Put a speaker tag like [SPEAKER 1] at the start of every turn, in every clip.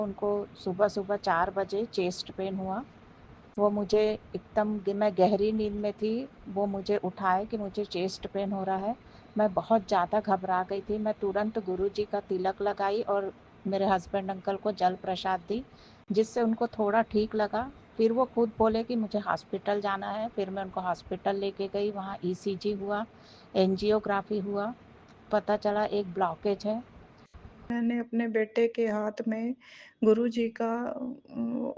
[SPEAKER 1] उनको सुबह सुबह 4 बजे चेस्ट पेन हुआ। वो मुझे एकदम मैं गहरी नींद में थी, वो मुझे उठाए कि मुझे चेस्ट पेन हो रहा है। मैं बहुत ज़्यादा घबरा गई थी। मैं तुरंत गुरुजी का तिलक लगाई और मेरे हस्बैंड अंकल को जल प्रसाद दी, जिससे उनको थोड़ा ठीक लगा। फिर वो खुद बोले कि मुझे हॉस्पिटल जाना है। फिर मैं उनको हॉस्पिटल लेके गई, वहाँ ईसीजी हुआ, एंजियोग्राफी हुआ, पता चला एक ब्लॉकेज है।
[SPEAKER 2] मैंने अपने बेटे के हाथ में गुरुजी का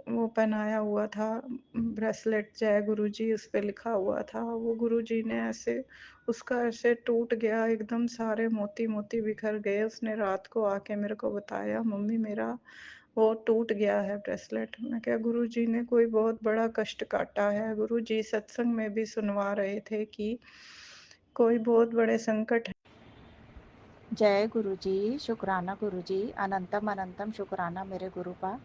[SPEAKER 2] वो पहनाया हुआ था ब्रेसलेट, जय गुरुजी उस पे लिखा हुआ था। वो गुरुजी ने ऐसे उसका ऐसे टूट गया, एकदम सारे मोती मोती बिखर गए। उसने रात को आके मेरे को बताया, मम्मी मेरा वो टूट गया है ब्रेसलेट। मैं क्या, गुरुजी ने कोई बहुत बड़ा कष्ट काटा है। गुरुजी सत्संग में भी सुनवा रहे थे कि कोई बहुत बड़े संकट।
[SPEAKER 1] जय गुरुजी, शुक्राना गुरुजी, अनंतम अनंतम शुक्राना मेरे गुरुपा।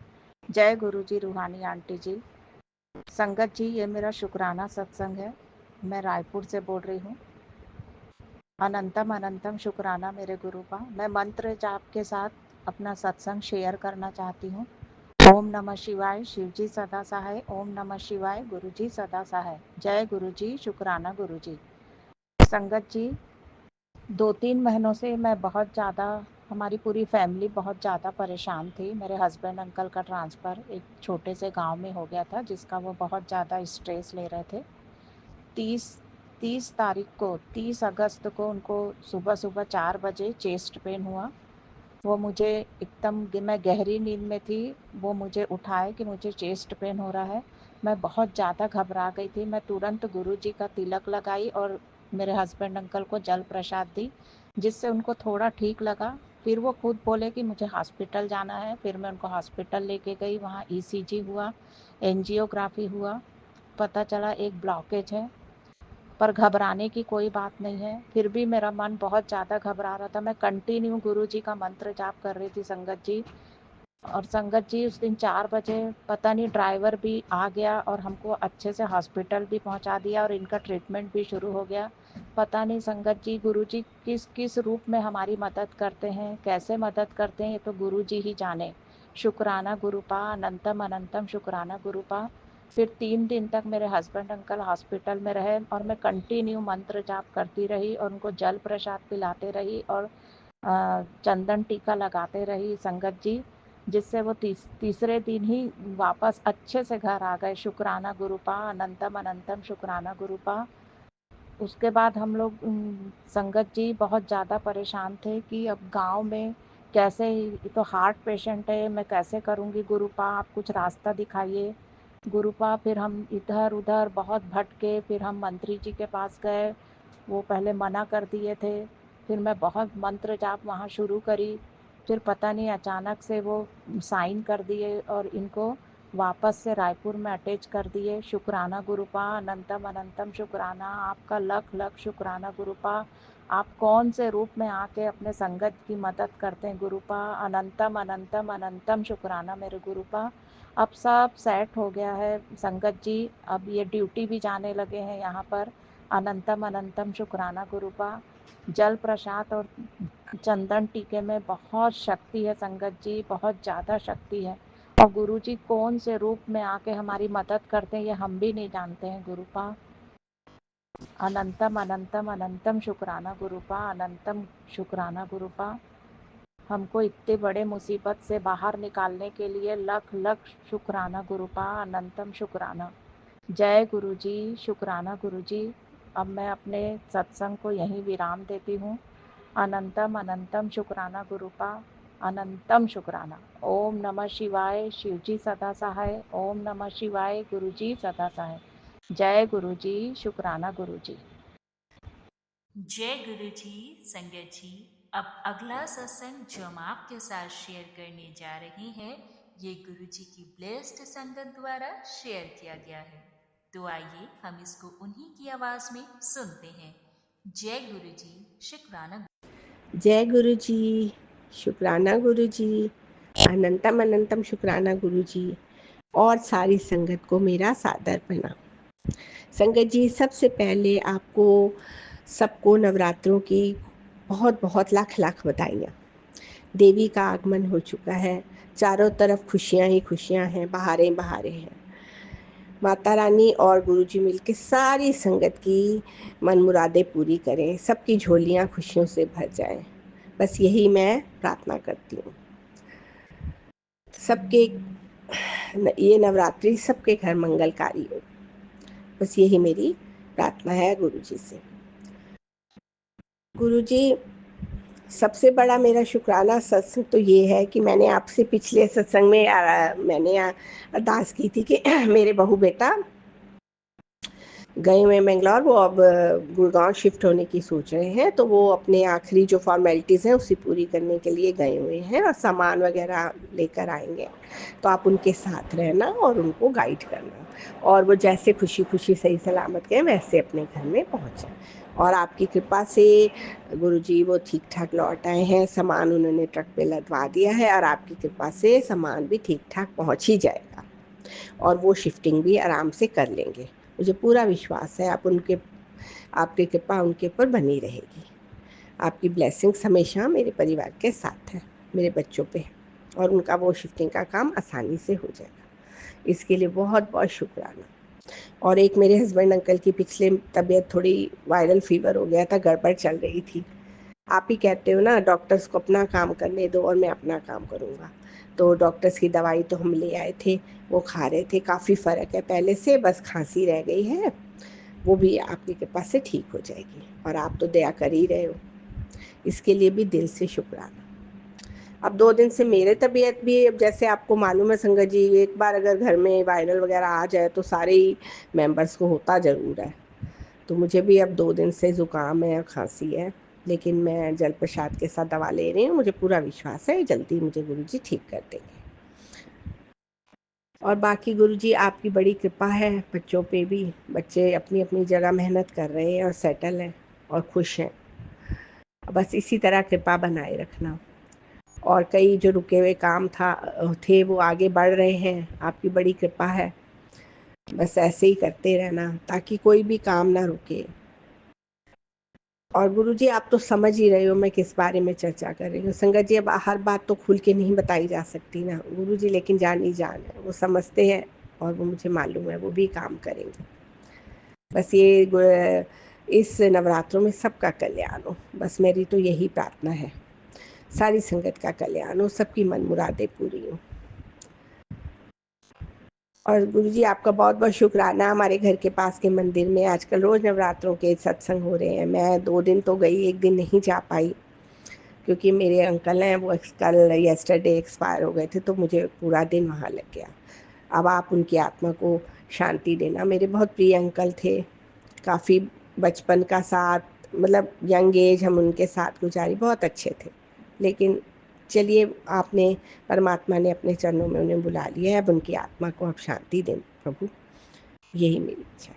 [SPEAKER 1] जय गुरुजी रूहानी आंटी जी। संगत जी, ये मेरा शुक्राना सत्संग है। मैं रायपुर से बोल रही हूँ। अनंतम अनंतम शुक्राना मेरे गुरुपा। मैं मंत्र जाप के साथ अपना सत्संग शेयर करना चाहती हूँ। ओम नमः शिवाय, शिव जी सदा सहाय। ओम नमः शिवाय, गुरु जी सदा सहाय। जय गुरुजी, शुक्राना गुरुजी। संगत जी, 2-3 महीनों से मैं बहुत ज़्यादा, हमारी पूरी फैमिली बहुत ज़्यादा परेशान थी। मेरे हस्बैंड अंकल का ट्रांसफ़र एक छोटे से गांव में हो गया था, जिसका वो बहुत ज़्यादा स्ट्रेस ले रहे थे। 30 30 तारीख को, 30 अगस्त को उनको सुबह सुबह 4 बजे चेस्ट पेन हुआ। वो मुझे एकदम मैं गहरी नींद में थी, वो मुझे उठाए कि मुझे चेस्ट पेन हो रहा है। मैं बहुत ज़्यादा घबरा गई थी। मैं तुरंत गुरुजी का तिलक लगाई और मेरे हस्बैंड अंकल को जल प्रसाद दी, जिससे उनको थोड़ा ठीक लगा। फिर वो खुद बोले कि मुझे हॉस्पिटल जाना है। फिर मैं उनको हॉस्पिटल लेके गई, वहाँ ईसीजी हुआ, एंजियोग्राफी हुआ, पता चला एक ब्लॉकेज है। पर घबराने की कोई बात नहीं है। फिर भी मेरा मन बहुत ज़्यादा घबरा रहा था। मैं कंटिन्यू गुरुजी का मंत्र जाप कर रही थी संगत जी। और संगत जी, उस दिन 4 बजे पता नहीं ड्राइवर भी आ गया और हमको अच्छे से हॉस्पिटल भी पहुंचा दिया और इनका ट्रीटमेंट भी शुरू हो गया। पता नहीं संगत जी, गुरुजी किस किस रूप में हमारी मदद करते हैं, कैसे मदद करते हैं, ये तो गुरुजी ही जाने। शुक्राना गुरुपा, अनंतम अनंतम शुक्राना गुरुपा। फिर 3 दिन तक मेरे हस्बैंड अंकल हॉस्पिटल में रहे और मैं कंटिन्यू मंत्र जाप करती रही और उनको जल प्रसाद पिलाते रही और चंदन टीका लगाते रही संगत जी, जिससे वो तीसरे दिन ही वापस अच्छे से घर आ गए। शुक्राना गुरुपा, अनंतम अनंतम शुक्राना गुरुपा। उसके बाद हम लोग संगत जी बहुत ज़्यादा परेशान थे कि अब गांव में कैसे, ये तो हार्ट पेशेंट है, मैं कैसे करूँगी गुरुपा, आप कुछ रास्ता दिखाइए गुरुपा। फिर हम इधर उधर बहुत भटके, फिर हम मंत्री जी के पास गए, वो पहले मना कर दिए थे। फिर मैं बहुत मंत्र जाप वहाँ शुरू करी। फिर पता नहीं अचानक से वो साइन कर दिए और इनको वापस से रायपुर में अटैच कर दिए। शुक्राना गुरुपा, अनंतम अनंतम शुक्राना, आपका लख लख शुक्राना गुरुपा। आप कौन से रूप में आके अपने संगत की मदद करते हैं गुरुपा। अनंतम अनंतम अनंतम शुक्राना मेरे गुरुपा। अब सब सेट हो गया है संगत जी। अब ये ड्यूटी भी जाने लगे हैं यहाँ पर। अनंतम अनंतम शुक्राना गुरुपा। जल प्रसाद और चंदन टीके में बहुत शक्ति है संगत जी, बहुत ज़्यादा शक्ति है। और गुरुजी कौन से रूप में आके हमारी मदद करते हैं, ये हम भी नहीं जानते हैं गुरुपा। अनंतम अनंतम अनंतम शुक्राना गुरुपा, अनंतम शुक्राना गुरुपा। हमको इतने बड़े मुसीबत से बाहर निकालने के लिए लख लख शुक्राना गुरुपा, अनंतम शुक्राना। जय गुरुजी, शुक्राना गुरुजी। अब मैं अपने सत्संग को यहीं विराम देती हूँ। अनंतम अनंतम शुक्राना गुरुपा, अनंतम शुक्राना। ओम नमः शिवाय, शिव जी सदा सहाय। ओम नमः शिवाय, गुरु जी सदा सहाय। जय गुरु जी, शुक्राना गुरु जी।
[SPEAKER 3] जय गुरु जी। संगत जी, अब अगला सत्संग जो हम आपके साथ शेयर करने जा रहे हैं, ये गुरु जी की ब्लेस्ड संगत द्वारा शेयर किया गया है। तो आइए हम इसको उन्हीं की आवाज में सुनते हैं। जय गुरु जी, शुक्राना।
[SPEAKER 4] जय गुरु जी, शुक्राना गुरु जी, अनंतम अनंतम शुक्राना गुरु जी और सारी संगत को मेरा सादर प्रणाम। संगत जी, सबसे पहले आपको सबको नवरात्रों की बहुत बहुत लाख लाख बधाइयाँ। देवी का आगमन हो चुका है। चारों तरफ खुशियाँ ही खुशियाँ हैं, बहारें बहारें हैं। माता रानी और गुरुजी मिलके सारी संगत की मन मुरादें पूरी करें, सबकी झोलियाँ खुशियों से भर जाएं। बस यही मैं प्रार्थना करती हूँ। सबके ये नवरात्रि सबके घर मंगलकारी हो, बस यही मेरी प्रार्थना है गुरुजी से। गुरुजी, सबसे बड़ा मेरा शुक्राना सत्संग तो ये है कि मैंने आपसे पिछले सत्संग में मैंने अरदास की थी कि मेरे बहू बेटा गए हुए बेंगलोर, वो अब गुड़गांव शिफ्ट होने की सोच रहे हैं, तो वो अपने आखिरी जो फॉर्मेलिटीज़ हैं उसे पूरी करने के लिए गए हुए हैं और सामान वगैरह लेकर आएंगे। तो आप उनके साथ रहना और उनको गाइड करना, और वो जैसे खुशी खुशी सही सलामत गए वैसे अपने घर में पहुँचें। और आपकी कृपा से गुरुजी वो ठीक ठाक लौट आए हैं, सामान उन्होंने ट्रक पे लदवा दिया है, और आपकी कृपा से सामान भी ठीक ठाक पहुँच ही जाएगा और वो शिफ्टिंग भी आराम से कर लेंगे। मुझे पूरा विश्वास है आपकी कृपा उनके ऊपर बनी रहेगी। आपकी ब्लेसिंग्स हमेशा मेरे परिवार के साथ है, मेरे बच्चों पे, और उनका वो शिफ्टिंग का काम आसानी से हो जाएगा। इसके लिए बहुत बहुत शुक्राना। और एक मेरे हस्बैंड अंकल की पिछले तबीयत थोड़ी वायरल फीवर हो गया था, गड़बड़ चल रही थी। आप ही कहते हो ना, डॉक्टर्स को अपना काम करने दो और मैं अपना काम करूँगा। तो डॉक्टर्स की दवाई तो हम ले आए थे, वो खा रहे थे, काफ़ी फ़र्क है पहले से, बस खांसी रह गई है, वो भी आपकी कृपा से ठीक हो जाएगी। और आप तो दया कर ही रहे हो, इसके लिए भी दिल से शुक्राना। अब 2 दिन से मेरे तबीयत भी, अब जैसे आपको मालूम है संगत जी, एक बार अगर घर में वायरल वगैरह आ जाए तो सारे ही मेंबर्स को होता ज़रूर है। तो मुझे भी अब 2 दिन से ज़ुकाम है और खांसी है, लेकिन मैं जल प्रसाद के साथ दवा ले रही हूँ। मुझे पूरा विश्वास है जल्दी मुझे गुरुजी ठीक कर देंगे। और बाकी गुरुजी आपकी बड़ी कृपा है बच्चों पे भी। बच्चे अपनी अपनी जगह मेहनत कर रहे हैं और सेटल हैं और खुश हैं। बस इसी तरह कृपा बनाए रखना। और कई जो रुके हुए काम थे वो आगे बढ़ रहे हैं, आपकी बड़ी कृपा है। बस ऐसे ही करते रहना ताकि कोई भी काम ना रुके। और गुरुजी आप तो समझ ही रहे हो मैं किस बारे में चर्चा कर रही हूँ। संगत जी, अब हर बात तो खुल के नहीं बताई जा सकती ना गुरुजी, लेकिन जान ही जान है, वो समझते हैं और वो मुझे मालूम है वो भी काम करेंगे। बस ये इस नवरात्रों में सबका कल्याण हो, बस मेरी तो यही प्रार्थना है। सारी संगत का कल्याण हो, सबकी मन मुरादें पूरी हो। और गुरुजी आपका बहुत बहुत शुक्राना। हमारे घर के पास के मंदिर में आजकल रोज़ नवरात्रों के सत्संग हो रहे हैं। मैं 2 दिन तो गई, 1 दिन नहीं जा पाई क्योंकि मेरे अंकल हैं वो कल येस्टरडे एक्सपायर हो गए थे, तो मुझे पूरा दिन वहाँ लग गया। अब आप उनकी आत्मा को शांति देना। मेरे बहुत प्रिय अंकल थे, काफ़ी बचपन का साथ, मतलब यंग एज हम उनके साथ गुजारी, बहुत अच्छे थे। लेकिन चलिए, आपने परमात्मा ने अपने चरणों में उन्हें बुला लिया है, अब उनकी आत्मा को आप शांति दें प्रभु, यही मेरी इच्छा है।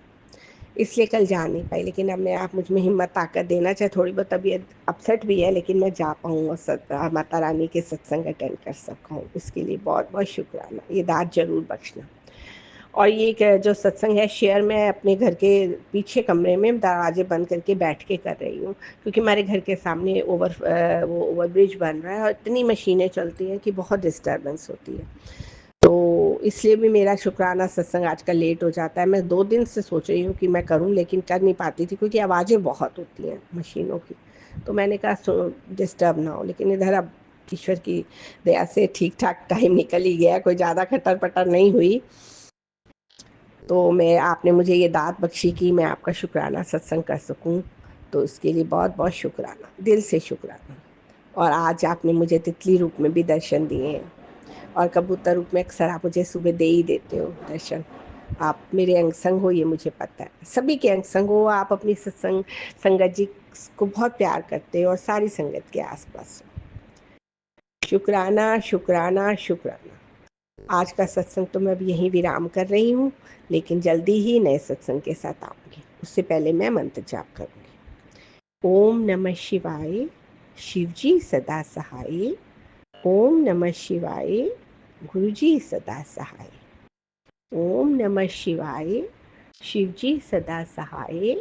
[SPEAKER 4] इसलिए कल जा नहीं पाई, लेकिन अब आप मुझ में हिम्मत ताकत देना, चाहे थोड़ी बहुत तबीयत अपसेट भी है, लेकिन मैं जा पाऊँ और माता रानी के सत्संग अटेंड कर सकूँ, इसके लिए बहुत बहुत शुक्राना। ये दाद जरूर बख्शना। और ये जो सत्संग है शेयर मैं अपने घर के पीछे कमरे में दरवाजे बंद करके बैठ के कर रही हूँ, क्योंकि हमारे घर के सामने वो ओवरब्रिज बन रहा है और इतनी मशीनें चलती हैं कि बहुत डिस्टर्बेंस होती है। तो इसलिए भी मेरा शुक्राना सत्संग आजकल लेट हो जाता है। मैं 2 दिन से सोच रही हूँ कि मैं करूँ, लेकिन कर नहीं पाती थी क्योंकि आवाज़ें बहुत होती हैं मशीनों की। तो मैंने कहा डिस्टर्ब ना हो, लेकिन इधर अब ईश्वर की दया से ठीक ठाक टाइम निकल ही गया, कोई ज़्यादा खटर पटर नहीं हुई। तो मैं आपने मुझे ये दात बख्शी कि मैं आपका शुक्राना सत्संग कर सकूं, तो इसके लिए बहुत बहुत शुक्राना, दिल से शुक्राना। और आज आपने मुझे तितली रूप में भी दर्शन दिए हैं, और कबूतर रूप में अक्सर आप मुझे सुबह दे ही देते हो दर्शन। आप मेरे अंग संग हो, ये मुझे पता है, सभी के अंग संग हो। आप अपनी सत्संग संगत जी को बहुत प्यार करते हो और सारी संगत के आसपास हो। शुक्राना शुक्राना शुक्राना। आज का सत्संग तो मैं अब यहीं विराम कर रही हूँ, लेकिन जल्दी ही नए सत्संग के साथ आऊँगी। उससे पहले मैं मंत्र जाप करूँगी। ओम नमः शिवाय, शिवजी सदा सहाय। ओम नमः शिवाय, गुरुजी सदा सहाय। ओम नमः शिवाय, शिवजी सदा सहाय।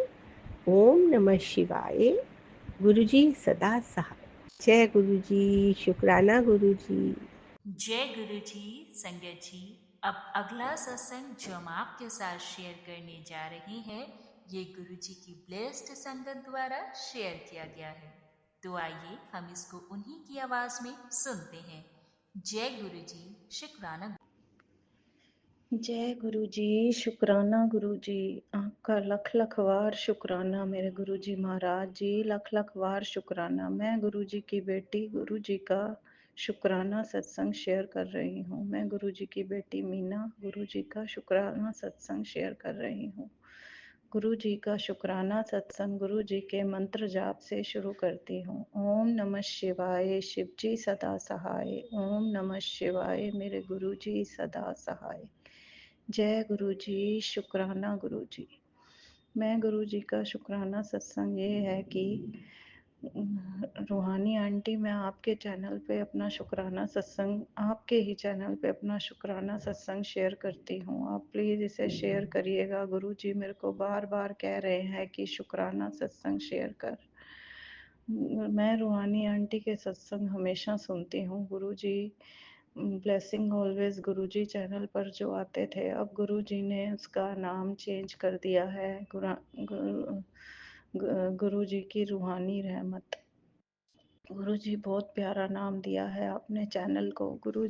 [SPEAKER 4] ओम नमः शिवाय, गुरुजी सदा सहाय। जय गुरुजी, शुक्राना गुरुजी।
[SPEAKER 3] जय गुरु जी, संगत जी। अब अगला सत्संग जो हम आपके साथ शेयर करने जा रहे हैं, ये गुरु जी की ब्लेस्ड संगत द्वारा शेयर किया गया है। तो आइए हम इसको उन्हीं की आवाज में सुनते हैं। जय गुरु जी, शुक्राना।
[SPEAKER 2] जय गुरु जी, शुक्राना गुरु जी। आपका लख लख वार शुक्राना मेरे गुरु जी महाराज जी, लख लख वार शुक्राना। मैं गुरु जी की बेटी गुरु जी का शुक्राना सत्संग शेयर कर रही हूँ। मैं गुरु जी की बेटी मीना गुरु जी का शुक्राना सत्संग शेयर कर रही हूँ। गुरु जी का शुक्राना सत्संग गुरु जी के मंत्र जाप से शुरू करती हूँ। ओम नमः शिवाय, शिव जी सदा सहाय। ओम नमः शिवाय, मेरे गुरु जी सदा सहाय। जय गुरु जी, शुक्राना गुरु जी। मैं गुरु जी का शुक्राना सत्संग ये है कि रूहानी आंटी, मैं आपके चैनल पे अपना शुक्राना सत्संग, आपके ही चैनल पे अपना शुक्राना सत्संग शेयर करती हूँ। आप प्लीज़ इसे शेयर करिएगा। गुरु जी मेरे को बार बार कह रहे हैं कि शुक्राना सत्संग शेयर कर। मैं रूहानी आंटी के सत्संग हमेशा सुनती हूँ। गुरु जी ब्लेसिंग ऑलवेज गुरु जी चैनल पर जो आते थे, अब गुरु जी ने उसका नाम चेंज कर दिया है। गुरु जी की रूहानी रहमत। गुरु जी बहुत प्यारा नाम दिया है अपने चैनल को। गुरु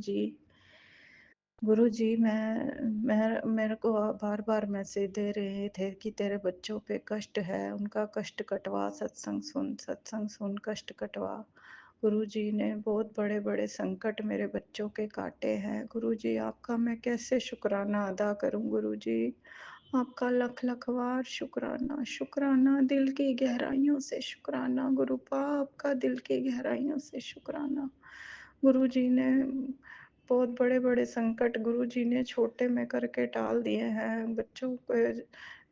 [SPEAKER 2] जी मैं मेरे को बार बार मैसेज दे रहे थे कि तेरे बच्चों पे कष्ट है, उनका कष्ट कटवा, सत्संग सुन कष्ट कटवा। गुरु जी ने बहुत बड़े बड़े संकट मेरे बच्चों के काटे हैं। गुरु जी आपका मैं कैसे शुक्राना अदा करूं। गुरु जी आपका लख लख वार शुक्राना, शुक्राना दिल की गहराइयों से शुक्राना। गुरुपा आपका दिल की गहराइयों से शुक्राना। गुरु जी ने बहुत बड़े बड़े संकट गुरु जी ने छोटे में करके टाल दिए हैं। बच्चों को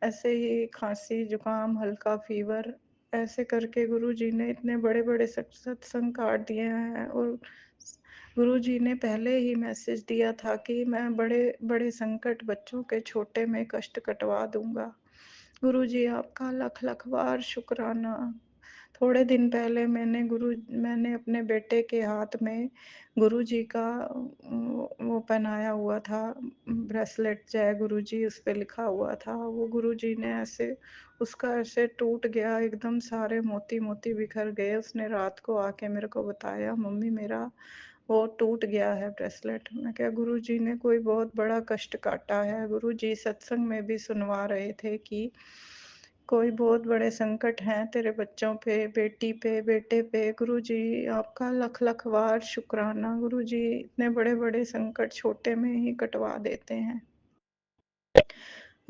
[SPEAKER 2] ऐसे ही खांसी जुकाम हल्का फीवर ऐसे करके गुरु जी ने इतने बड़े बड़े सत्संग काट दिए हैं। और गुरु जी ने पहले ही मैसेज दिया था कि मैं बड़े बड़े संकट बच्चों के छोटे में कष्ट कटवा दूंगा। गुरु जी आपका लख लख बार शुक्राना। थोड़े दिन पहले मैंने अपने बेटे के हाथ में गुरु जी का वो पहनाया हुआ था ब्रेसलेट, जय गुरु जी उस पे लिखा हुआ था। वो गुरु जी ने ऐसे उसका ऐसे टूट गया, एकदम सारे मोती मोती बिखर गए। उसने रात को आके मेरे को बताया, मम्मी मेरा वो टूट गया है ब्रेसलेट। मैं क्या, गुरु जी ने कोई बहुत बड़ा कष्ट काटा है। गुरु जी सत्संग में भी सुनवा रहे थे कि कोई बहुत बड़े संकट हैं तेरे बच्चों पे, बेटी पे, बेटे पे। गुरु जी आपका लख लख वार शुक्राना। गुरु जी इतने बड़े बड़े संकट छोटे में ही कटवा देते हैं।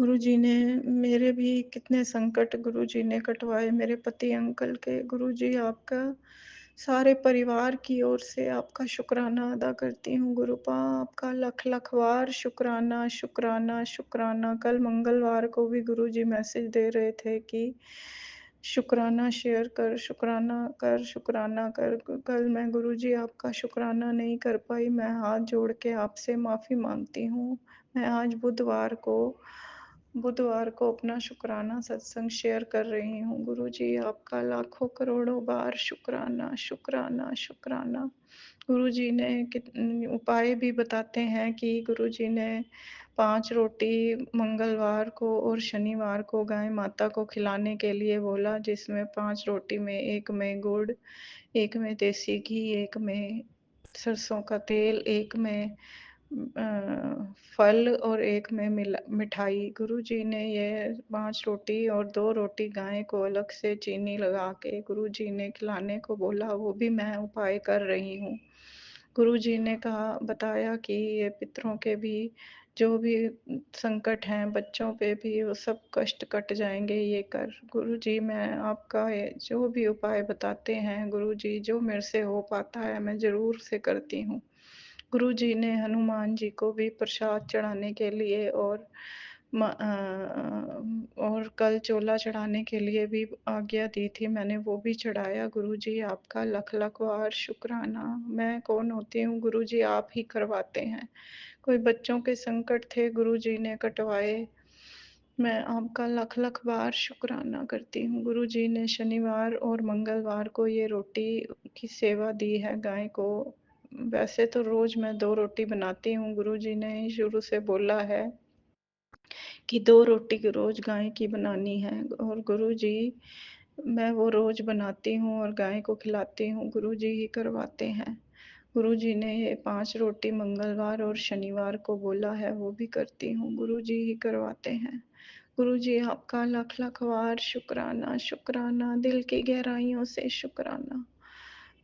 [SPEAKER 2] गुरु जी ने मेरे भी कितने संकट गुरु जी ने कटवाए, मेरे पति अंकल के। गुरु जी आपका सारे परिवार की ओर से आपका शुक्राना अदा करती हूँ। गुरुपा आपका लख लख वार शुक्राना, शुक्राना, शुक्राना। कल मंगलवार को भी गुरु जी मैसेज दे रहे थे कि शुक्राना शेयर कर, शुक्राना कर, शुक्राना कर। कल मैं गुरु जी आपका शुक्राना नहीं कर पाई। मैं हाथ जोड़ के आपसे माफ़ी मांगती हूँ। मैं आज बुधवार को अपना शुक्राना सत्संग शेयर कर रही हूँ। गुरु जी आपका लाखों करोड़ों बार शुक्राना, शुक्राना, शुक्राना। गुरु जी ने उपाय भी बताते हैं कि गुरु जी ने 5 रोटी मंगलवार को और शनिवार को गाय माता को खिलाने के लिए बोला, जिसमें 5 रोटी में एक में गुड़, एक में देसी घी, एक में सरसों का तेल, एक में फल और एक में मिठाई। गुरु जी ने ये 5 रोटी और 2 रोटी गाय को अलग से चीनी लगा के गुरु जी ने खिलाने को बोला। वो भी मैं उपाय कर रही हूँ। गुरु जी ने बताया कि ये पितरों के भी जो भी संकट हैं बच्चों पे भी वो सब कष्ट कट जाएंगे ये कर। गुरु जी मैं आपका ये जो भी उपाय बताते हैं गुरु जी, जो मेरे से हो पाता है मैं ज़रूर से करती हूँ। गुरु जी ने हनुमान जी को भी प्रसाद चढ़ाने के लिए और कल चोला चढ़ाने के लिए भी आज्ञा दी थी, मैंने वो भी चढ़ाया। गुरु जी आपका लख लख वार शुक्राना। मैं कौन होती हूँ, गुरु जी आप ही करवाते हैं। कोई बच्चों के संकट थे गुरु जी ने कटवाए। मैं आपका लख लख बार शुक्राना करती हूँ। गुरु जी ने शनिवार और मंगलवार को ये रोटी की सेवा दी है गाय को। वैसे तो रोज़ मैं 2 रोटी बनाती हूँ, गुरुजी ने ही शुरू से बोला है कि 2 रोटी रोज़ गाय की बनानी है और गुरुजी मैं वो रोज़ बनाती हूँ और गाय को खिलाती हूँ, गुरुजी ही करवाते हैं। गुरुजी ने ये 5 रोटी मंगलवार और शनिवार को बोला है, वो भी करती हूँ, गुरुजी ही करवाते हैं। गुरुजी आपका लख-लख वार शुक्राना, शुक्राना, दिल की गहराइयों से शुक्राना।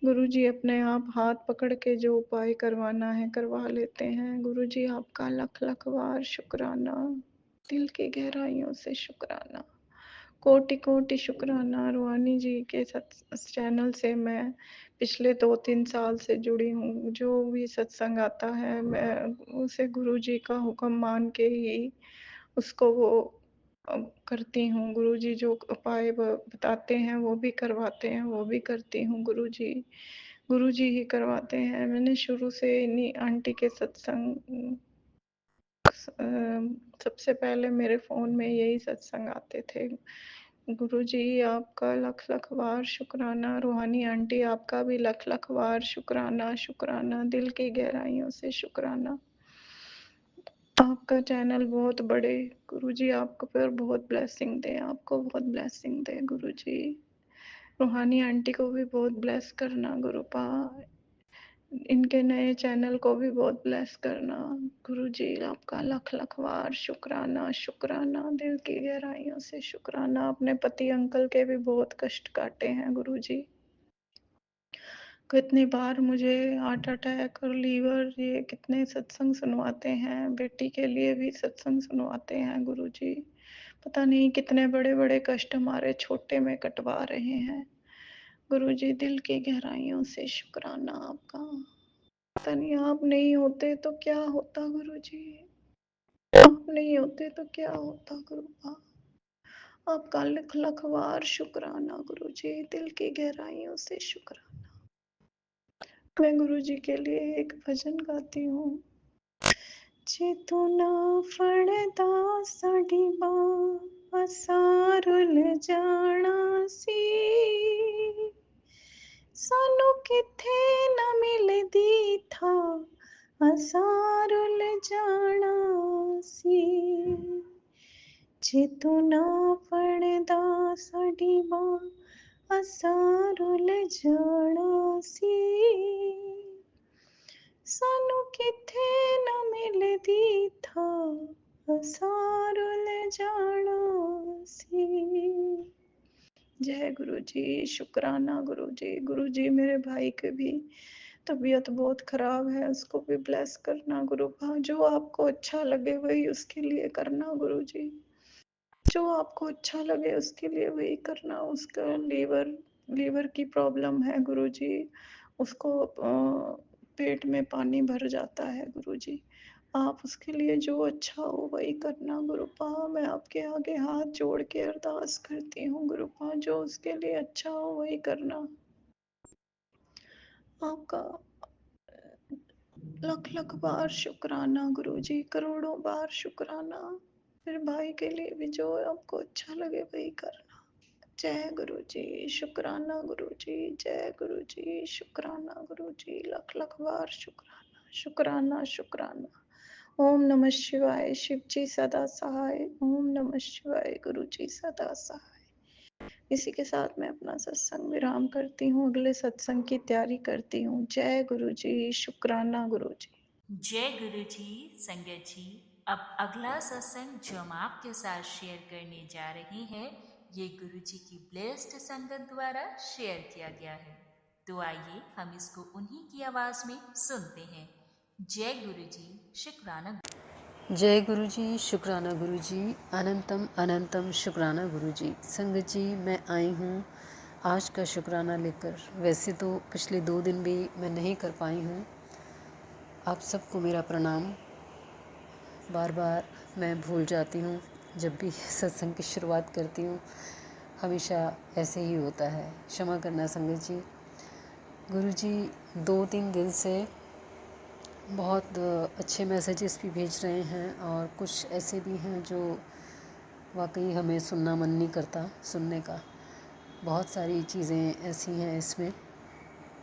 [SPEAKER 2] गुरुजी अपने आप हाथ पकड़ के जो उपाय करवाना है, करवा लेते हैं। गुरुजी आपका लख-लख वार शुक्राना, दिल की गहराइयों से शुक्राना। कोटि-कोटि शुक्राना रूहानी जी के चैनल से मैं पिछले 2-3 साल से जुड़ी हूँ। जो भी सत्संग आता है मैं उसे गुरुजी का हुक्म मान के ही उसको वो करती हूँ। गुरुजी जो उपाय बताते हैं वो भी करवाते हैं, वो भी करती हूँ गुरुजी। गुरुजी ही करवाते हैं। मैंने शुरू से इन्हीं आंटी के सत्संग सबसे पहले मेरे फ़ोन में यही सत्संग आते थे। गुरुजी आपका लख-लख वार शुक्राना, रूहानी आंटी आपका भी लख-लख वार शुक्राना, शुक्राना, दिल की गहराइयों से शुक्राना। आपका चैनल बहुत बढ़े, गुरुजी आपको पर बहुत ब्लेसिंग दें, आपको बहुत ब्लेसिंग दें गुरुजी। रूहानी आंटी को भी बहुत ब्लेस करना गुरुपा। इनके नए चैनल को भी बहुत ब्लेस करना गुरुजी। आपका लख-लख वार शुक्राना, शुक्राना, दिल की गहराइयों से शुक्राना। अपने पति अंकल के भी बहुत कष्ट काटे हैं गुरुजी। कितनी बार मुझे हार्ट अटैक और लीवर ये कितने सत्संग सुनवाते हैं, बेटी के लिए भी सत्संग सुनवाते हैं गुरुजी। पता नहीं कितने बड़े-बड़े कष्ट हमारे छोटे में कटवा रहे हैं। गुरुजी दिल की गहराइयों से शुक्राना आपका। पता नहीं आप नहीं होते तो क्या होता गुरुजी, आप नहीं होते तो क्या होता गुरुपा। आपका लख-लख वार शुक्राना गुरुजी, दिल की गहराइयों से शुक्राना। मैं गुरुजी के लिए एक भजन गाती हूँ। चेतना फड़दा साडी बां असारुल जाना सी, सानू किथे न मिलदी था असारुल जाना सी। चेतना फड़दा साडी बां असारुल जाना सी, सानू किथे न मिलदी था असारुल जाना सी। जय गुरु जी, शुक्राना गुरु जी। गुरु जी मेरे भाई के भी तबीयत बहुत ख़राब है, उसको भी ब्लेस करना गुरु। जो आपको अच्छा लगे वही उसके लिए करना गुरु जी। जो आपको अच्छा लगे उसके लिए वही करना। उसका लीवर की प्रॉब्लम है गुरुजी। उसको पेट में पानी भर जाता है गुरुजी। आप उसके लिए जो अच्छा हो वही करना गुरुपा। मैं आपके आगे हाथ जोड़ के अरदास करती हूँ गुरुपा, जो उसके लिए अच्छा हो वही करना। आपका लख लख बार शुक्राना गुरुजी, करोड़ों बार शुक्राना। मेरे भाई के लिए भी जो आपको अच्छा लगे वही करना। जय गुरु जी, शुक्राना गुरु जी, जय गुरु जी, शुक्राना गुरु जी, लख लख बार शुक्राना, शुक्राना शुक्राना। ओम नमः शिवाय, शिव जी सदा सहाय। ओम नमः शिवाय, गुरु जी सदा सहाय। इसी के साथ मैं अपना सत्संग विराम करती हूँ, अगले सत्संग की तैयारी करती हूँ। जय गुरु जी, शुक्राना गुरु जी।
[SPEAKER 3] जय गुरु जी, संगत जी। अब अगला सत्संग जो हम आपके साथ शेयर करने जा रहे हैं, ये गुरु जी की ब्लेस्ड संगत द्वारा शेयर किया गया है। तो आइए हम इसको उन्हीं की आवाज में सुनते हैं। जय गुरु जी, शुक्राना।
[SPEAKER 5] जय गुरु जी, शुक्राना गुरु जी, अनंतम अनंतम शुक्राना गुरु जी। संगत जी, मैं आई हूँ आज का शुक्राना लेकर। वैसे तो पिछले 2 दिन भी मैं नहीं कर पाई हूँ। आप सबको मेरा प्रणाम। बार बार मैं भूल जाती हूँ, जब भी सत्संग की शुरुआत करती हूँ हमेशा ऐसे ही होता है, क्षमा करना संगत जी। गुरु जी 2-3 दिन से बहुत अच्छे मैसेजेस भी भेज रहे हैं और कुछ ऐसे भी हैं जो वाकई हमें सुनना मन नहीं करता सुनने का। बहुत सारी चीज़ें ऐसी हैं इसमें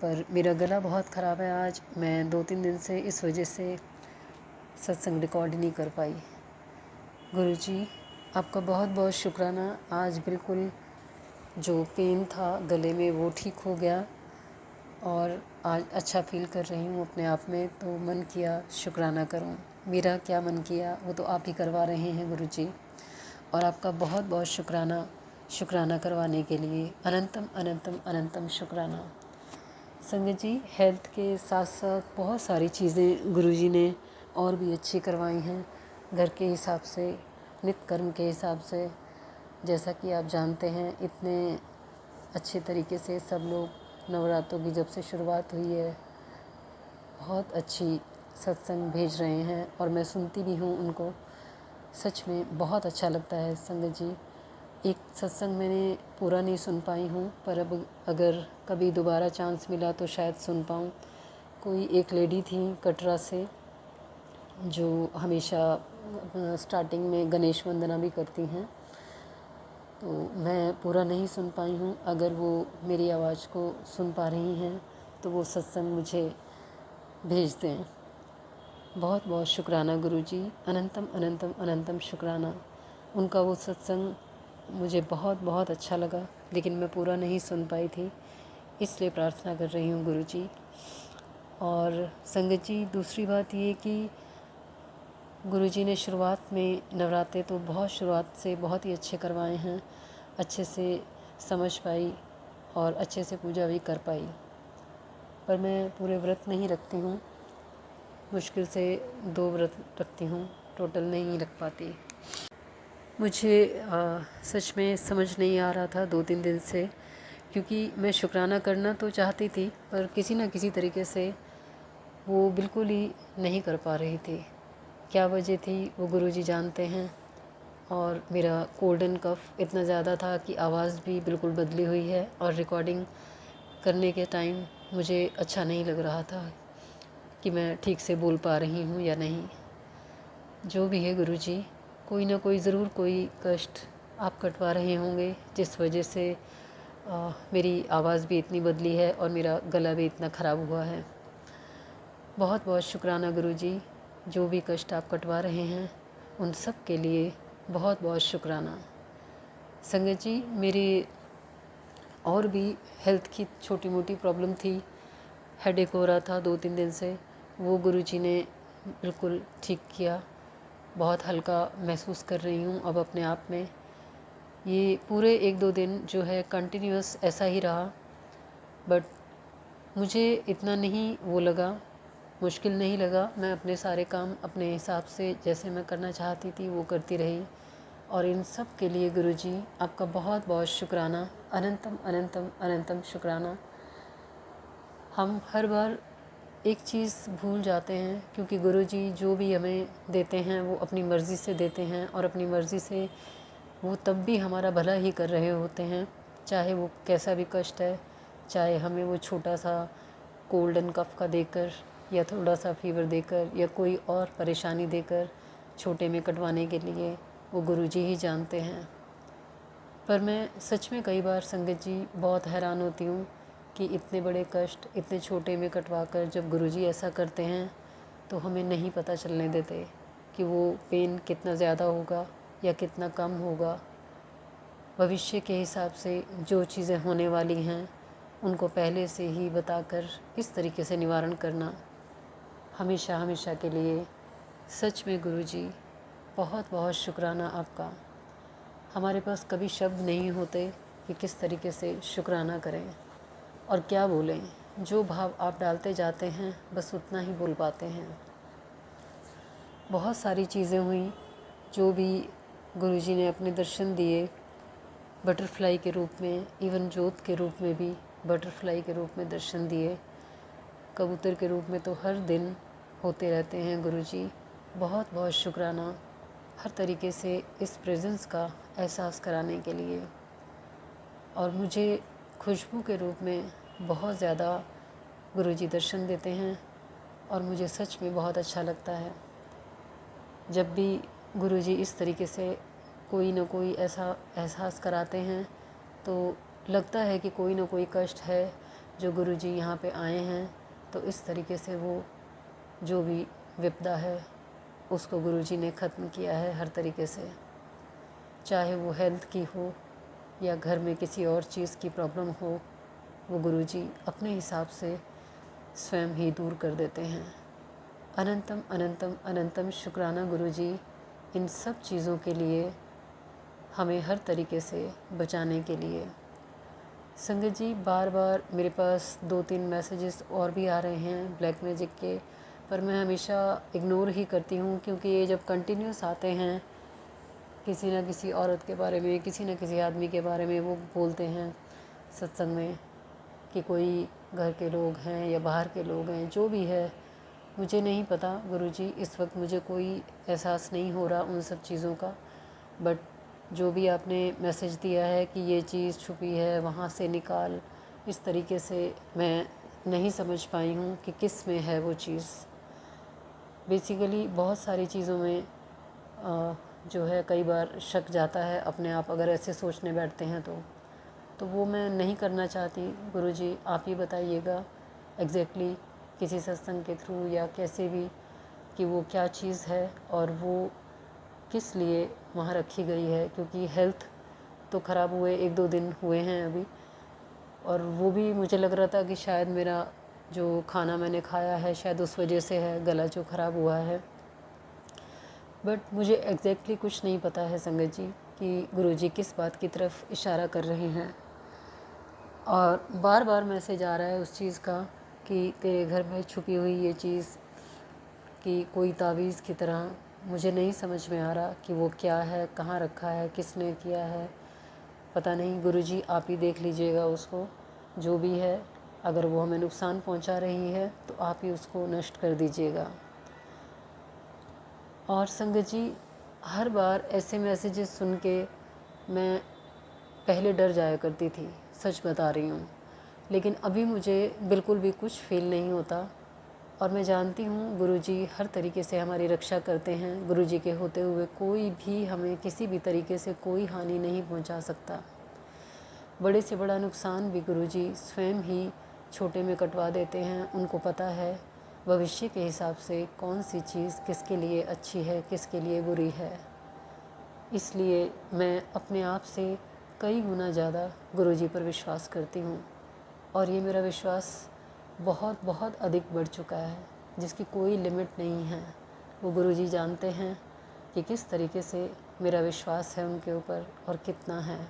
[SPEAKER 5] पर मेरा गला बहुत ख़राब है आज। मैं 2-3 दिन से इस वजह से सत्संग रिकॉर्ड नहीं कर पाई। गुरुजी, आपका बहुत बहुत शुक्राना। आज बिल्कुल जो पेन था गले में वो ठीक हो गया और आज अच्छा फ़ील कर रही हूँ अपने आप में। तो मन किया शुक्राना करूँ। मेरा क्या मन किया वो तो आप ही करवा रहे हैं गुरुजी, और आपका बहुत बहुत शुक्राना शुक्राना करवाने के लिए। अनंतम अनंतम अनंतम शुक्राना। संगत जी, हेल्थ के साथ साथ बहुत सारी चीज़ें गुरुजी ने और भी अच्छी करवाई हैं घर के हिसाब से, नित्य कर्म के हिसाब से। जैसा कि आप जानते हैं, इतने अच्छे तरीके से सब लोग नवरात्रों की जब से शुरुआत हुई है बहुत अच्छी सत्संग भेज रहे हैं और मैं सुनती भी हूँ उनको। सच में बहुत अच्छा लगता है संगत जी। एक सत्संग मैंने पूरा नहीं सुन पाई हूँ, पर अब अगर कभी दोबारा चांस मिला तो शायद सुन पाऊँ। कोई एक लेडी थी कटरा से जो हमेशा स्टार्टिंग में गणेश वंदना भी करती हैं, तो मैं पूरा नहीं सुन पाई हूँ। अगर वो मेरी आवाज़ को सुन पा रही हैं तो वो सत्संग मुझे भेज दें। बहुत बहुत शुक्राना गुरुजी, अनंतम अनंतम अनंतम शुक्राना। उनका वो सत्संग मुझे बहुत बहुत अच्छा लगा, लेकिन मैं पूरा नहीं सुन पाई थी, इसलिए प्रार्थना कर रही हूँ गुरुजी। और संगत जी, दूसरी बात ये कि गुरुजी ने शुरुआत में नवरात्रे तो बहुत शुरुआत से बहुत ही अच्छे करवाए हैं, अच्छे से समझ पाई और अच्छे से पूजा भी कर पाई। पर मैं पूरे व्रत नहीं रखती हूँ, मुश्किल से 2 व्रत रखती हूँ, टोटल नहीं रख पाती। मुझे सच में समझ नहीं आ रहा था 2-3 दिन से, क्योंकि मैं शुक्राना करना तो चाहती थी पर किसी न किसी तरीके से वो बिल्कुल ही नहीं कर पा रही थी। क्या वजह थी वो गुरुजी जानते हैं। और मेरा कोल्ड एंड कफ़ इतना ज़्यादा था कि आवाज़ भी बिल्कुल बदली हुई है और रिकॉर्डिंग करने के टाइम मुझे अच्छा नहीं लग रहा था कि मैं ठीक से बोल पा रही हूँ या नहीं। जो भी है गुरुजी, कोई ना कोई ज़रूर कोई कष्ट आप कटवा रहे होंगे जिस वजह से मेरी आवाज़ भी इतनी बदली है और मेरा गला भी इतना ख़राब हुआ है। बहुत बहुत शुक्राना गुरुजी, जो भी कष्ट आप कटवा रहे हैं उन सब के लिए बहुत बहुत शुक्राना। संगत जी, मेरे और भी हेल्थ की छोटी मोटी प्रॉब्लम थी, हेडेक हो रहा था 2-3 दिन से, वो गुरुजी ने बिल्कुल ठीक किया। बहुत हल्का महसूस कर रही हूँ अब अपने आप में। ये पूरे 1-2 दिन जो है कंटिन्यूअस ऐसा ही रहा, बट मुझे इतना नहीं वो लगा, मुश्किल नहीं लगा। मैं अपने सारे काम अपने हिसाब से जैसे मैं करना चाहती थी वो करती रही। और इन सब के लिए गुरुजी आपका बहुत बहुत शुक्राना, अनंतम अनंतम अनंतम शुक्राना। हम हर बार एक चीज़ भूल जाते हैं, क्योंकि गुरुजी जो भी हमें देते हैं वो अपनी मर्ज़ी से देते हैं और अपनी मर्ज़ी से वो तब भी हमारा भला ही कर रहे होते हैं, चाहे वो कैसा भी कष्ट है, चाहे हमें वो छोटा सा कोल्ड एंड कफ़ का देकर या थोड़ा सा फीवर देकर या कोई और परेशानी देकर छोटे में कटवाने के लिए वो गुरुजी ही जानते हैं। पर मैं सच में कई बार संगत जी बहुत हैरान होती हूँ कि इतने बड़े कष्ट इतने छोटे में कटवा कर जब गुरुजी ऐसा करते हैं तो हमें नहीं पता चलने देते कि वो पेन कितना ज़्यादा होगा या कितना कम होगा। भविष्य के हिसाब से जो चीज़ें होने वाली हैं उनको पहले से ही बताकर इस तरीके से निवारण करना हमेशा हमेशा के लिए। सच में गुरुजी बहुत बहुत शुक्राना आपका। हमारे पास कभी शब्द नहीं होते कि किस तरीके से शुक्राना करें और क्या बोलें। जो भाव आप डालते जाते हैं बस उतना ही बोल पाते हैं। बहुत सारी चीज़ें हुई जो भी गुरुजी ने अपने दर्शन दिए बटरफ्लाई के रूप में, इवन जोत के रूप में भी बटरफ्लाई के रूप में दर्शन दिए, कबूतर के रूप में तो हर दिन होते रहते हैं गुरुजी। बहुत बहुत शुक्राना हर तरीके से इस प्रेजेंस का एहसास कराने के लिए। और मुझे खुशबू के रूप में बहुत ज़्यादा गुरुजी दर्शन देते हैं और मुझे सच में बहुत अच्छा लगता है जब भी गुरुजी इस तरीके से कोई ना कोई ऐसा एहसास कराते हैं। तो लगता है कि कोई ना कोई कष्ट है जो गुरुजी यहाँ पे आए हैं तो इस तरीके से वो जो भी विपदा है उसको गुरुजी ने ख़त्म किया है हर तरीके से, चाहे वो हेल्थ की हो या घर में किसी और चीज़ की प्रॉब्लम हो, वो गुरुजी अपने हिसाब से स्वयं ही दूर कर देते हैं। अनंतम अनंतम अनंतम शुक्राना गुरुजी इन सब चीज़ों के लिए, हमें हर तरीके से बचाने के लिए। संगत जी, बार बार मेरे पास 2-3 मैसेजेस और भी आ रहे हैं ब्लैक मैजिक के, पर मैं हमेशा इग्नोर ही करती हूँ, क्योंकि ये जब कंटिन्यूस आते हैं किसी न किसी औरत के बारे में, किसी न किसी आदमी के बारे में वो बोलते हैं सत्संग में कि कोई घर के लोग हैं या बाहर के लोग हैं, जो भी है मुझे नहीं पता गुरुजी, इस वक्त मुझे कोई एहसास नहीं हो रहा उन सब चीज़ों का। बट जो भी आपने मैसेज दिया है कि ये चीज़ छुपी है वहाँ से निकाल, इस तरीके से मैं नहीं समझ पाई हूँ कि किस में है वो चीज़। बेसिकली बहुत सारी चीज़ों में जो है कई बार शक जाता है अपने आप, अगर ऐसे सोचने बैठते हैं तो वो मैं नहीं करना चाहती। गुरुजी आप ही बताइएगा एग्जैक्टली किसी सत्संग के थ्रू या कैसे भी कि वो क्या चीज़ है और वो किस लिए वहाँ रखी गई है, क्योंकि हेल्थ तो ख़राब हुए 1-2 दिन हुए हैं अभी, और वो भी मुझे लग रहा था कि शायद मेरा जो खाना मैंने खाया है शायद उस वजह से है, गला जो ख़राब हुआ है। बट मुझे एग्जैक्टली कुछ नहीं पता है संगत जी कि गुरुजी किस बात की तरफ इशारा कर रहे हैं। और बार बार मैसेज आ रहा है उस चीज़ का कि तेरे घर में छुपी हुई ये चीज़ कि कोई तावीज़ की तरह, मुझे नहीं समझ में आ रहा कि वो क्या है, कहाँ रखा है, किसने किया है, पता नहीं। गुरुजी आप ही देख लीजिएगा उसको, जो भी है, अगर वो हमें नुकसान पहुंचा रही है तो आप ही उसको नष्ट कर दीजिएगा। और संगत जी, हर बार ऐसे मैसेजेस सुन के मैं पहले डर जाया करती थी, सच बता रही हूँ, लेकिन अभी मुझे बिल्कुल भी कुछ फील नहीं होता। और मैं जानती हूँ गुरुजी हर तरीके से हमारी रक्षा करते हैं। गुरुजी के होते हुए कोई भी हमें किसी भी तरीके से कोई हानि नहीं पहुँचा सकता। बड़े से बड़ा नुकसान भी गुरुजी स्वयं ही छोटे में कटवा देते हैं। उनको पता है भविष्य के हिसाब से कौन सी चीज़ किसके लिए अच्छी है, किसके लिए बुरी है। इसलिए मैं अपने आप से कई गुना ज़्यादा गुरुजी पर विश्वास करती हूँ, और ये मेरा विश्वास बहुत बहुत अधिक बढ़ चुका है, जिसकी कोई लिमिट नहीं है। वो गुरुजी जानते हैं कि किस तरीके से मेरा विश्वास है उनके ऊपर और कितना है।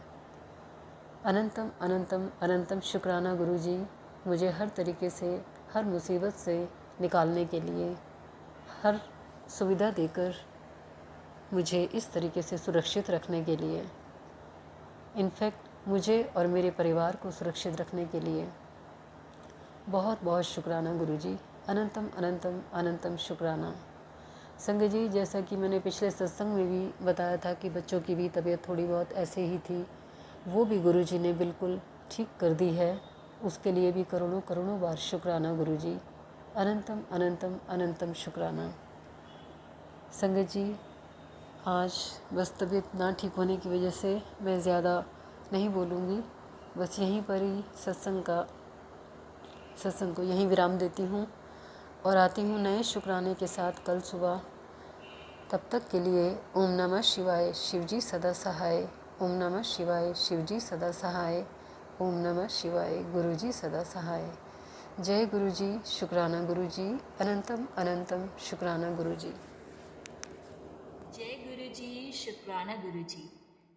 [SPEAKER 5] अनंतम अनंतम अनंतम शुक्राना गुरुजी, मुझे हर तरीके से, हर मुसीबत से निकालने के लिए, हर सुविधा देकर मुझे इस तरीके से सुरक्षित रखने के लिए, इनफैक्ट मुझे और मेरे परिवार को सुरक्षित रखने के लिए बहुत बहुत शुक्राना गुरुजी। अनंतम अनंतम अनंतम शुक्राना। संगत जी, जैसा कि मैंने पिछले सत्संग में भी बताया था कि बच्चों की भी तबीयत थोड़ी बहुत ऐसे ही थी, वो भी गुरुजी ने बिल्कुल ठीक कर दी है। उसके लिए भी करोड़ों करोड़ों बार शुक्राना गुरुजी। अनंतम अनंतम अनंतम शुक्राना। संगत जी, आज बस तबीयत ना ठीक होने की वजह से मैं ज़्यादा नहीं बोलूँगी, बस यहीं पर ही सत्संग को यहीं विराम देती हूँ और आती हूँ नए शुक्राने के साथ कल सुबह। तब तक के लिए ओम नमः शिवाय, शिवजी सदा सहाय। ओम नमः शिवाय, शिवजी सदा सहाय। ओम नमः शिवाय, गुरुजी सदा सहाय। जय गुरुजी, शुक्राना गुरुजी। अनंतम अनंतम शुक्राना गुरुजी।
[SPEAKER 3] जय गुरुजी, शुक्राना गुरुजी।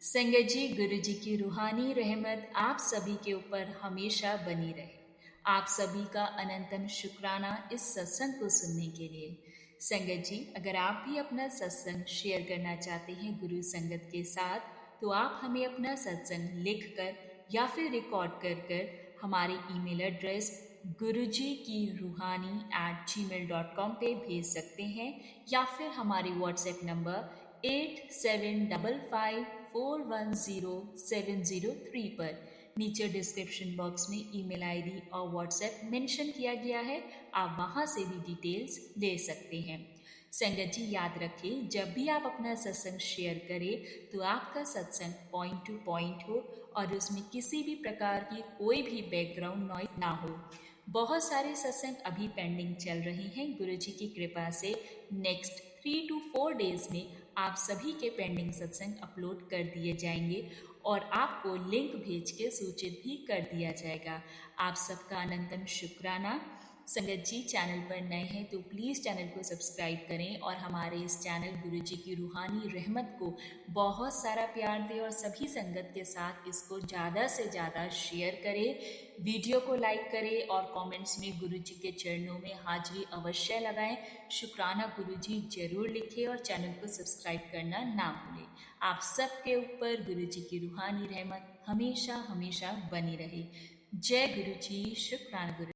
[SPEAKER 3] संगत जी, गुरुजी की रूहानी रहमत आप सभी के ऊपर हमेशा बनी रहे। आप सभी का अनंतम शुक्राना इस सत्संग को सुनने के लिए। संगत जी, अगर आप भी अपना सत्संग शेयर करना चाहते हैं गुरु संगत के साथ, तो आप हमें अपना सत्संग लिख कर या फिर रिकॉर्ड कर हमारे ईमेल एड्रेस guruji-ki-ruhani@gmail.com पे भेज सकते हैं, या फिर हमारे व्हाट्सएप नंबर 8755410703 पर नीचे डिस्क्रिप्शन बॉक्स में ईमेल आईडी और व्हाट्सएप मेंशन किया गया है। आप वहां से भी डिटेल्स ले सकते हैं। संगत जी याद रखें, जब भी आप अपना सत्संग शेयर करें तो आपका सत्संग पॉइंट टू पॉइंट हो और उसमें किसी भी प्रकार की कोई भी बैकग्राउंड नॉइज ना हो। बहुत सारे सत्संग अभी पेंडिंग चल रहे हैं। गुरु जी की कृपा से नेक्स्ट 3 to 4 डेज में आप सभी के पेंडिंग सत्संग अपलोड कर दिए जाएंगे और आपको लिंक भेज के सूचित भी कर दिया जाएगा। आप सबका अनंतम शुक्राना। संगत जी, चैनल पर नए हैं तो प्लीज़ चैनल को सब्सक्राइब करें और हमारे इस चैनल गुरु जी की रूहानी रहमत को बहुत सारा प्यार दें और सभी संगत के साथ इसको ज़्यादा से ज़्यादा शेयर करें। वीडियो को लाइक करें और कमेंट्स में गुरु जी के चरणों में हाजिरी अवश्य लगाएं। शुक्राना गुरु जी जरूर लिखें और चैनल को सब्सक्राइब करना ना भूलें। आप सबके ऊपर गुरु जी की रूहानी रहमत हमेशा हमेशा बनी रहे। जय गुरु जी। शुक्राना गुरु।